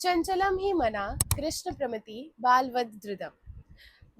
चंचलम ही मना कृष्ण प्रमिति बालवद धृतम।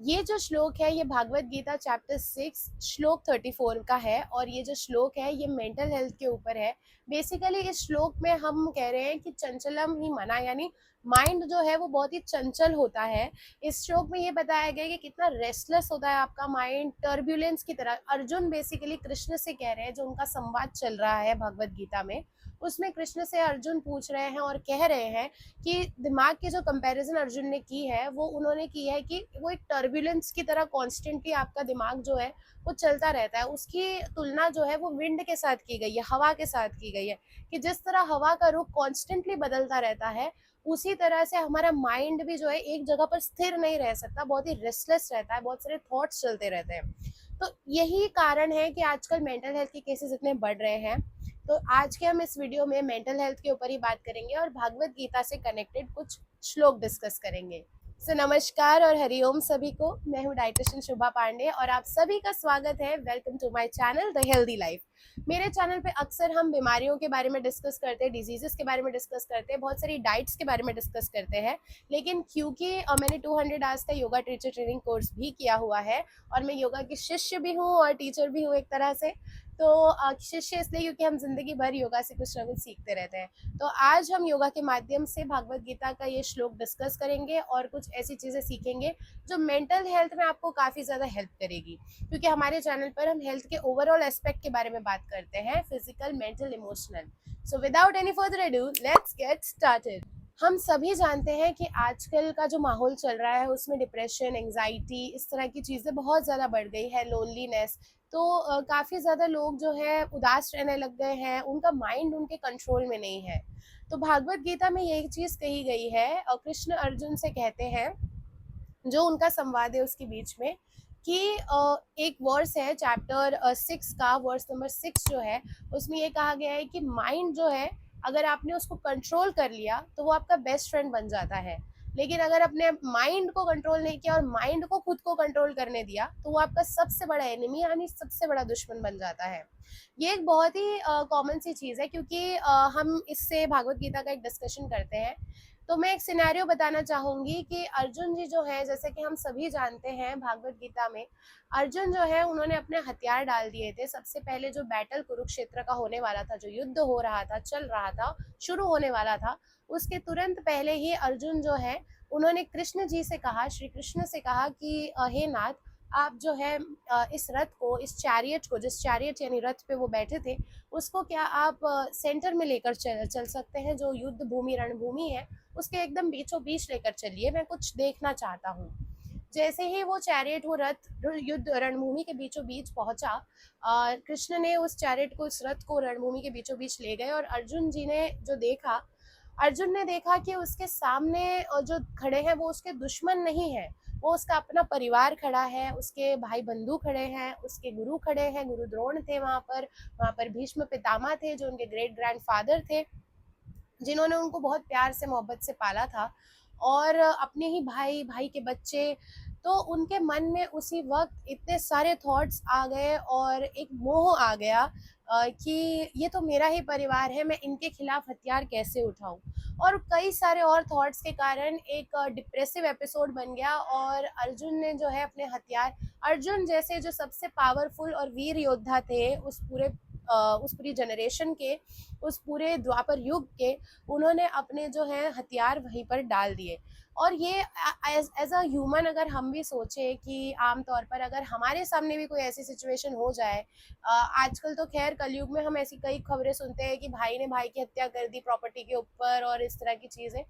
ये जो श्लोक है ये भागवत गीता चैप्टर 6 श्लोक 34 का है और ये जो श्लोक है ये मेंटल हेल्थ के ऊपर है। बेसिकली इस श्लोक में हम कह रहे हैं कि चंचलम ही मना यानी माइंड जो है वो बहुत ही चंचल होता है। इस श्लोक में ये बताया गया है कि कितना रेस्टलेस होता है आपका माइंड, टर्ब्यूलेंस की तरह। अर्जुन बेसिकली कृष्ण से कह रहे हैं, जो उनका संवाद चल रहा है भगवत गीता में, उसमें कृष्ण से अर्जुन पूछ रहे हैं और कह रहे हैं कि दिमाग की जो कंपैरिजन अर्जुन ने की है वो उन्होंने की है कि वो एक टर्बुलेंस की तरह कॉन्स्टेंटली आपका दिमाग जो है वो चलता रहता है। उसकी तुलना जो है वो विंड के साथ की गई है, हवा के साथ की गई है, कि जिस तरह हवा का रुख कॉन्स्टेंटली बदलता रहता है उसी तरह से हमारा माइंड भी जो है एक जगह पर स्थिर नहीं रह सकता, बहुत ही रेस्टलेस रहता है, बहुत सारे थॉट्स चलते रहते हैं। तो यही कारण है कि आजकल मेंटल हेल्थ के केसेस इतने बढ़ रहे हैं। तो आज के हम इस वीडियो में मेंटल हेल्थ के ऊपर ही बात करेंगे और भागवत गीता से कनेक्टेड कुछ श्लोक डिस्कस करेंगे। सो नमस्कार और हरिओम सभी को। मैं हूँ डाइटिशियन शुभा पांडे और आप सभी का स्वागत है। Welcome to my channel the healthy life. मेरे चैनल पे अक्सर हम बीमारियों के बारे में डिस्कस करते हैं, डिजीजेस के बारे में डिस्कस करते हैं, बहुत सारी डाइट्स के बारे में डिस्कस करते हैं। लेकिन क्योंकि मैंने 200 आवर्स का योगा टीचर ट्रेनिंग कोर्स भी किया हुआ है और मैं योगा की शिष्य भी हूँ और टीचर भी हूँ एक तरह से। तो शिष्य इसलिए क्योंकि हम जिंदगी भर योगा से कुछ ना कुछ सीखते रहते हैं। तो आज हम योगा के माध्यम से भागवत गीता का ये श्लोक डिस्कस करेंगे और कुछ ऐसी चीज़ें सीखेंगे जो मेंटल हेल्थ में आपको काफ़ी ज़्यादा हेल्प करेगी, क्योंकि हमारे चैनल पर हम हेल्थ के ओवरऑल एस्पेक्ट के बारे में बात करते हैं, physical, mental, emotional. So without any further ado let's get started. हम सभी जानते हैं कि आजकल का जो माहौल चल रहा है उसमें डिप्रेशन, एंजाइटी, इस तरह की चीज़ें बहुत ज़्यादा बढ़ गई है, लोनलीनेस। तो काफ़ी ज़्यादा लोग जो है उदास रहने लग गए हैं, उनका माइंड उनके कंट्रोल में नहीं है। तो भागवत गीता में यही चीज़ कही गई है और कृष्ण अर्जुन से कहते हैं, जो उनका संवाद है उसके बीच में, कि एक वर्स है चैप्टर 6 का वर्स नंबर 6 जो है, उसमें ये कहा गया है कि माइंड जो है अगर आपने उसको कंट्रोल कर लिया तो वो आपका बेस्ट फ्रेंड बन जाता है, लेकिन अगर अपने माइंड को कंट्रोल नहीं किया और माइंड को खुद को कंट्रोल करने दिया तो वो आपका सबसे बड़ा एनिमी यानी सबसे बड़ा दुश्मन बन जाता है। ये एक बहुत ही कॉमन सी चीज़ है, क्योंकि हम इससे भागवत गीता का एक डिस्कशन करते हैं। तो मैं एक सिनेरियो बताना चाहूंगी कि अर्जुन जी जो है, जैसे कि हम सभी जानते हैं भागवत गीता में अर्जुन जो है उन्होंने अपने हथियार डाल दिए थे। सबसे पहले जो बैटल कुरुक्षेत्र का होने वाला था, जो युद्ध हो रहा था, चल रहा था, शुरू होने वाला था, उसके तुरंत पहले ही अर्जुन जो है उन्होंने कृष्ण जी से कहा, श्री कृष्ण से कहा कि हे नाथ, आप जो है इस रथ को, इस चैरियट को, जिस चैरियट यानी रथ पे वो बैठे थे, उसको क्या आप सेंटर में लेकर चल सकते हैं, जो युद्ध भूमि रणभूमि है उसके एकदम बीचों बीच लेकर चलिए, मैं कुछ देखना चाहता हूँ। जैसे ही वो चैरियट, वो रथ युद्ध रणभूमि के बीचों बीच पहुंचा, कृष्ण ने उस चैरियट को, उस रथ को रणभूमि के बीचों बीच ले गए और अर्जुन जी ने जो देखा, अर्जुन ने देखा कि उसके सामने जो खड़े हैं वो उसके दुश्मन नहीं है, वो उसका अपना परिवार खड़ा है, उसके भाई बंधु खड़े हैं, उसके गुरु खड़े हैं, गुरु द्रोण थे वहाँ पर भीष्म पितामह थे जो उनके ग्रेट ग्रैंडफादर थे, जिन्होंने उनको बहुत प्यार से मोहब्बत से पाला था, और अपने ही भाई, भाई के बच्चे। तो उनके मन में उसी वक्त इतने सारे थॉट्स आ गए और एक मोह आ गया कि ये तो मेरा ही परिवार है, मैं इनके खिलाफ हथियार कैसे उठाऊं। और कई सारे और थॉट्स के कारण एक डिप्रेसिव एपिसोड बन गया और अर्जुन ने जो है अपने हथियार, अर्जुन जैसे जो सबसे पावरफुल और वीर योद्धा थे उस पूरी जनरेशन के, उस पूरे द्वापर युग के, उन्होंने अपने जो है हथियार वहीं पर डाल दिए। और ये एज अ ह्यूमन अगर हम भी सोचें कि आमतौर पर अगर हमारे सामने भी कोई ऐसी सिचुएशन हो जाए, आजकल तो खैर कलयुग में हम ऐसी कई खबरें सुनते हैं कि भाई ने भाई की हत्या कर दी प्रॉपर्टी के ऊपर और इस तरह की चीज़ें,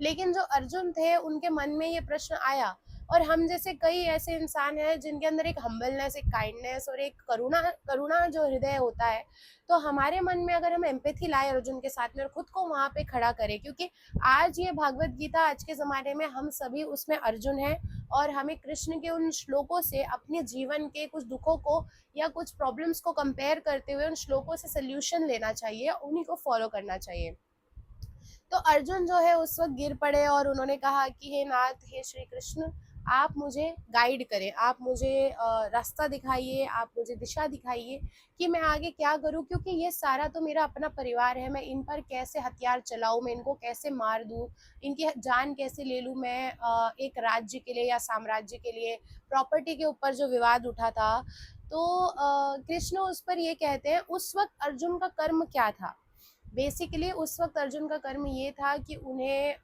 लेकिन जो अर्जुन थे उनके मन में ये प्रश्न आया। और हम जैसे कई ऐसे इंसान हैं जिनके अंदर एक हम्बलनेस, एक काइंडनेस और एक करुणा करुणा जो हृदय होता है, तो हमारे मन में अगर हम एम्पैथी लाए अर्जुन के साथ में और खुद को वहाँ पे खड़ा करें, क्योंकि आज ये भागवत गीता, आज के ज़माने में हम सभी उसमें अर्जुन हैं और हमें कृष्ण के उन श्लोकों से अपने जीवन के कुछ दुखों को या कुछ प्रॉब्लम्स को कंपेयर करते हुए उन श्लोकों से सोल्यूशन लेना चाहिए, उन्हीं को फॉलो करना चाहिए। तो अर्जुन जो है उस वक्त गिर पड़े और उन्होंने कहा कि हे नाथ, हे श्री कृष्ण, आप मुझे गाइड करें, आप मुझे रास्ता दिखाइए, आप मुझे दिशा दिखाइए कि मैं आगे क्या करूं, क्योंकि ये सारा तो मेरा अपना परिवार है। मैं इन पर कैसे हथियार चलाऊं, मैं इनको कैसे मार दूं, इनकी जान कैसे ले लूं मैं एक राज्य के लिए या साम्राज्य के लिए। प्रॉपर्टी के ऊपर जो विवाद उठा था, तो कृष्ण उस पर ये कहते हैं उस वक्त अर्जुन का कर्म क्या था। बेसिकली उस वक्त अर्जुन का कर्म ये था कि उन्हें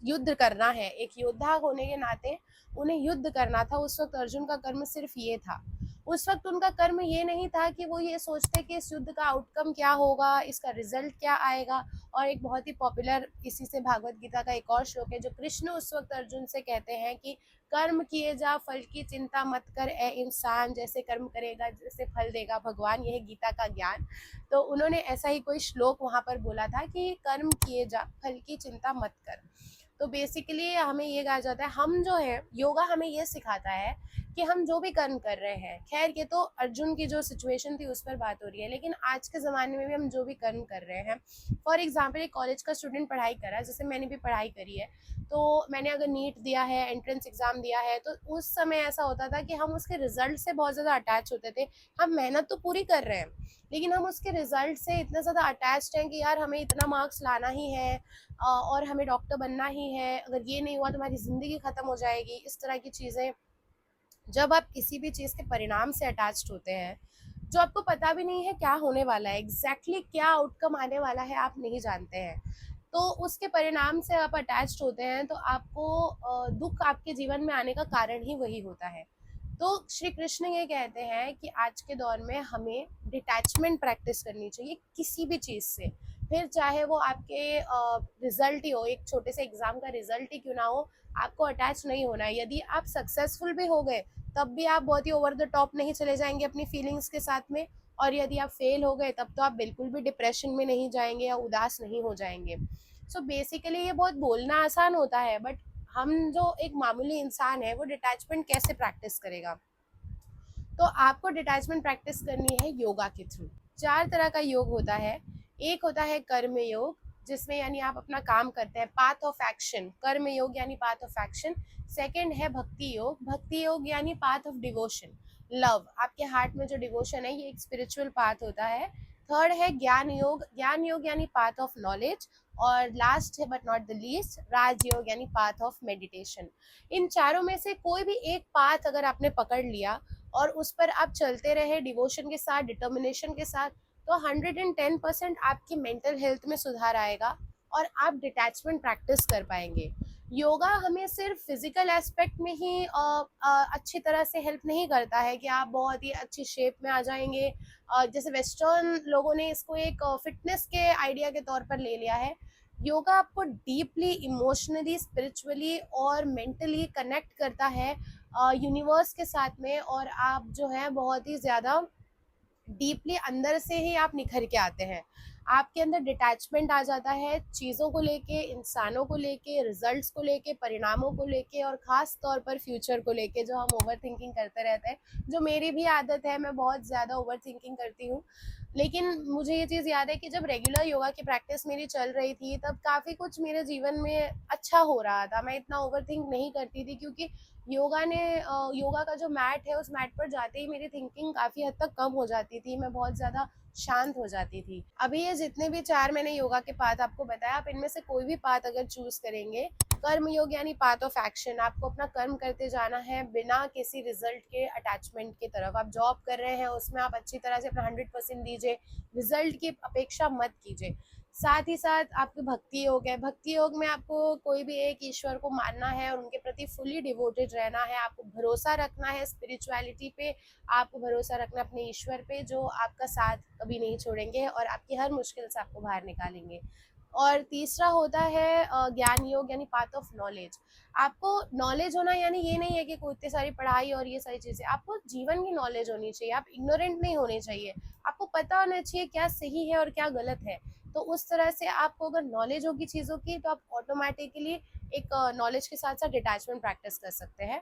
युद्ध करना है, एक योद्धा होने के नाते उन्हें युद्ध करना था। उस वक्त अर्जुन का कर्म सिर्फ ये था। उस वक्त उनका कर्म ये नहीं था कि वो ये सोचते कि इस युद्ध का आउटकम क्या होगा, इसका रिजल्ट क्या आएगा। और एक बहुत ही पॉपुलर इसी से भागवत गीता का एक और श्लोक है जो कृष्ण उस वक्त अर्जुन से कहते हैं कि कर्म किए जा, फल की चिंता मत कर ए इंसान, जैसे कर्म करेगा जैसे फल देगा भगवान, यह गीता का ज्ञान। तो उन्होंने ऐसा ही कोई श्लोक वहां पर बोला था कि कर्म किए जा, फल की चिंता मत कर। तो बेसिकली हमें ये कहा जाता है, हम जो है योगा हमें ये सिखाता है कि हम जो भी कर्म कर रहे हैं, खैर ये तो अर्जुन की जो सिचुएशन थी उस पर बात हो रही है, लेकिन आज के ज़माने में भी हम जो भी कर्म कर रहे हैं, फॉर एग्जांपल एक कॉलेज का स्टूडेंट पढ़ाई कर रहा है, जैसे मैंने भी पढ़ाई करी है, तो मैंने अगर नीट दिया है, एंट्रेंस एग्जाम दिया है, तो उस समय ऐसा होता था कि हम उसके रिजल्ट से बहुत ज़्यादा अटैच होते थे। हम मेहनत तो पूरी कर रहे हैं, लेकिन हम उसके रिजल्ट से इतना ज़्यादा अटैच्ड हैं कि यार हमें इतना मार्क्स लाना ही है और हमें डॉक्टर बनना ही है, अगर ये नहीं हुआ तो हमारी ज़िंदगी ख़त्म हो जाएगी, इस तरह की चीज़ें। जब आप किसी भी चीज़ के परिणाम से अटैच्ड होते हैं, जो आपको पता भी नहीं है क्या होने वाला है, एग्जैक्टली क्या आउटकम आने वाला है आप नहीं जानते हैं, तो उसके परिणाम से आप अटैच्ड होते हैं, तो आपको दुख आपके जीवन में आने का कारण ही वही होता है। तो श्री कृष्ण ये कहते हैं कि आज के दौर में हमें डिटैचमेंट प्रैक्टिस करनी चाहिए किसी भी चीज़ से, फिर चाहे वो आपके रिजल्ट ही हो, एक छोटे से एग्जाम का रिजल्ट ही क्यों ना हो, आपको अटैच नहीं होना है। यदि आप सक्सेसफुल भी हो गए तब भी आप बहुत ही ओवर द टॉप नहीं चले जाएंगे अपनी फीलिंग्स के साथ में, और यदि आप फेल हो गए तब तो आप बिल्कुल भी डिप्रेशन में नहीं जाएंगे या उदास नहीं हो जाएंगे। सो बेसिकली ये बहुत बोलना आसान होता है, बट हम जो एक मामूली इंसान है वो डिटैचमेंट कैसे प्रैक्टिस करेगा। तो आपको डिटैचमेंट प्रैक्टिस करनी है योगा के थ्रू। 4 तरह का योग होता है। एक होता है कर्म योग, जिसमें यानी आप अपना काम करते हैं, पाथ ऑफ एक्शन, कर्म योग यानी पाथ ऑफ एक्शन। सेकंड है भक्ति योग, भक्ति योग यानी पाथ ऑफ डिवोशन, लव, आपके हार्ट में जो डिवोशन है, ये एक स्पिरिचुअल पाथ होता है। थर्ड है ज्ञान योग, ज्ञान योग यानी पाथ ऑफ नॉलेज। और लास्ट है बट नॉट द लीस्ट, राजयोग यानी पाथ ऑफ मेडिटेशन। इन चारों में से कोई भी एक पाथ अगर आपने पकड़ लिया और उस पर आप चलते रहे डिवोशन के साथ, डिटर्मिनेशन के साथ, तो 110% आपकी मेंटल हेल्थ में सुधार आएगा और आप डिटैचमेंट प्रैक्टिस कर पाएंगे। योगा हमें सिर्फ फिजिकल एस्पेक्ट में ही अच्छी तरह से हेल्प नहीं करता है कि आप बहुत ही अच्छी शेप में आ जाएंगे, जैसे वेस्टर्न लोगों ने इसको एक फिटनेस के आइडिया के तौर पर ले लिया है। योगा आपको डीपली इमोशनली, स्पिरिचुअली और मेंटली कनेक्ट करता है यूनिवर्स के साथ में, और आप जो है बहुत ही ज़्यादा डीपली अंदर से ही आप निखर के आते हैं। आपके अंदर डिटैचमेंट आ जाता है चीज़ों को लेके, इंसानों को लेके, रिजल्ट्स को लेके, परिणामों को लेके, और ख़ास तौर पर फ्यूचर को लेके जो हम ओवर थिंकिंग करते रहते हैं, जो मेरी भी आदत है, मैं बहुत ज़्यादा ओवर थिंकिंग करती हूँ। लेकिन मुझे ये चीज़ याद है कि जब रेगुलर योगा की प्रैक्टिस मेरी चल रही थी तब काफ़ी कुछ मेरे जीवन में अच्छा हो रहा था, मैं इतना ओवर थिंक नहीं करती थी, क्योंकि योगा का जो मैट है, उस मैट पर जाते ही मेरी थिंकिंग काफ़ी हद तक कम हो जाती थी, मैं बहुत ज़्यादा शांत हो जाती थी। अभी ये जितने भी 4 मैंने योगा के पाथ आपको बताया, आप इनमें से कोई भी पाथ अगर चूज करेंगे, कर्म योग यानी पाथ ऑफ एक्शन, आपको अपना कर्म करते जाना है बिना किसी रिजल्ट के अटैचमेंट की तरफ। आप जॉब कर रहे हैं, उसमें आप अच्छी तरह से अपना 100% दीजिए, रिजल्ट की अपेक्षा मत कीजिए। साथ ही साथ आपके भक्ति योग है, भक्ति योग में आपको कोई भी एक ईश्वर को मानना है और उनके प्रति फुली डिवोटेड रहना है, आपको भरोसा रखना है स्पिरिचुअलिटी पे, आपको भरोसा रखना अपने ईश्वर पे, जो आपका साथ कभी नहीं छोड़ेंगे और आपकी हर मुश्किल से आपको बाहर निकालेंगे। और तीसरा होता है ज्ञान योग यानी पाथ ऑफ नॉलेज। आपको नॉलेज होना यानी ये नहीं है कि कोई इतनी सारी पढ़ाई और ये सारी चीज़ें, आपको जीवन की नॉलेज होनी चाहिए, आप इग्नोरेंट नहीं होने चाहिए, आपको पता होना चाहिए क्या सही है और क्या गलत है। तो उस तरह से आपको अगर नॉलेज होगी चीज़ों की, तो आप ऑटोमेटिकली एक नॉलेज के साथ साथ डिटैचमेंट प्रैक्टिस कर सकते हैं।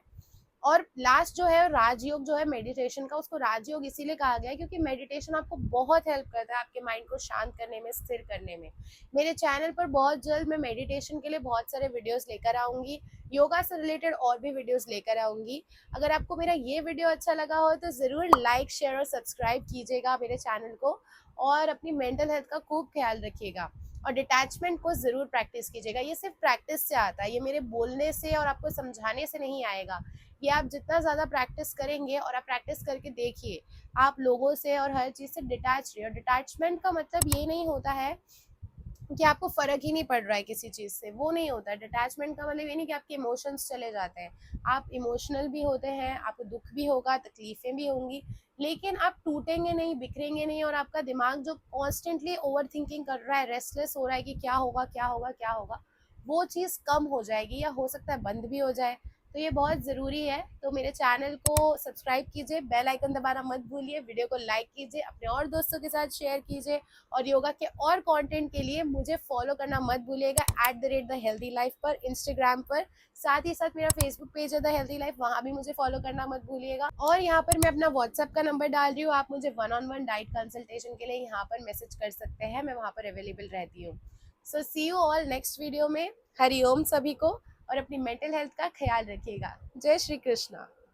और लास्ट जो है राजयोग जो है मेडिटेशन का, उसको राजयोग इसीलिए कहा गया है क्योंकि मेडिटेशन आपको बहुत हेल्प करता है आपके माइंड को शांत करने में, स्थिर करने में। मेरे चैनल पर बहुत जल्द मैं मेडिटेशन के लिए बहुत सारे वीडियोस लेकर आऊंगी, योगा से रिलेटेड और भी वीडियोस लेकर आऊंगी। अगर आपको मेरा ये वीडियो अच्छा लगा हो तो ज़रूर लाइक, शेयर और सब्सक्राइब कीजिएगा मेरे चैनल को, और अपनी मेंटल हेल्थ का खूब ख्याल रखिएगा, और डिटैचमेंट को ज़रूर प्रैक्टिस कीजिएगा। ये सिर्फ प्रैक्टिस से आता है, ये मेरे बोलने से और आपको समझाने से नहीं आएगा। ये आप जितना ज़्यादा प्रैक्टिस करेंगे, और आप प्रैक्टिस करके देखिए, आप लोगों से और हर चीज़ से डिटैच रहिए। और डिटैचमेंट का मतलब ये नहीं होता है कि आपको फ़र्क ही नहीं पड़ रहा है किसी चीज़ से, वो नहीं होता है। डिटैचमेंट का मतलब ये नहीं कि आपके इमोशंस चले जाते हैं। आप इमोशनल भी होते हैं, आपको दुःख भी होगा, तकलीफ़ें भी होंगी, लेकिन आप टूटेंगे नहीं, बिखरेंगे नहीं, और आपका दिमाग जो कॉन्स्टेंटली ओवरथिंकिंग कर रहा है, रेस्टलेस हो रहा है कि क्या होगा, क्या होगा, क्या होगा, वो चीज़ कम हो जाएगी, या हो सकता है बंद भी हो जाए। तो ये बहुत ज़रूरी है। तो मेरे चैनल को सब्सक्राइब कीजिए, बेल आइकन दबाना मत भूलिए, वीडियो को लाइक कीजिए, अपने और दोस्तों के साथ शेयर कीजिए, और योगा के और कंटेंट के लिए मुझे फॉलो करना मत भूलिएगा @thehealthylife पर, इंस्टाग्राम पर। साथ ही साथ मेरा फेसबुक पेज है द हेल्दी लाइफ, वहाँ भी मुझे फॉलो करना मत भूलिएगा। और यहाँ पर मैं अपना व्हाट्सएप का नंबर डाल रही हूँ, आप मुझे 1-on-1 डाइट कंसल्टेशन के लिए यहाँ पर मैसेज कर सकते हैं, मैं वहाँ पर अवेलेबल रहती हूँ। सो सी यू ऑल नेक्स्ट वीडियो में। हरिओम सभी को, और अपनी मेंटल हेल्थ का ख्याल रखिएगा। जय श्री कृष्णा।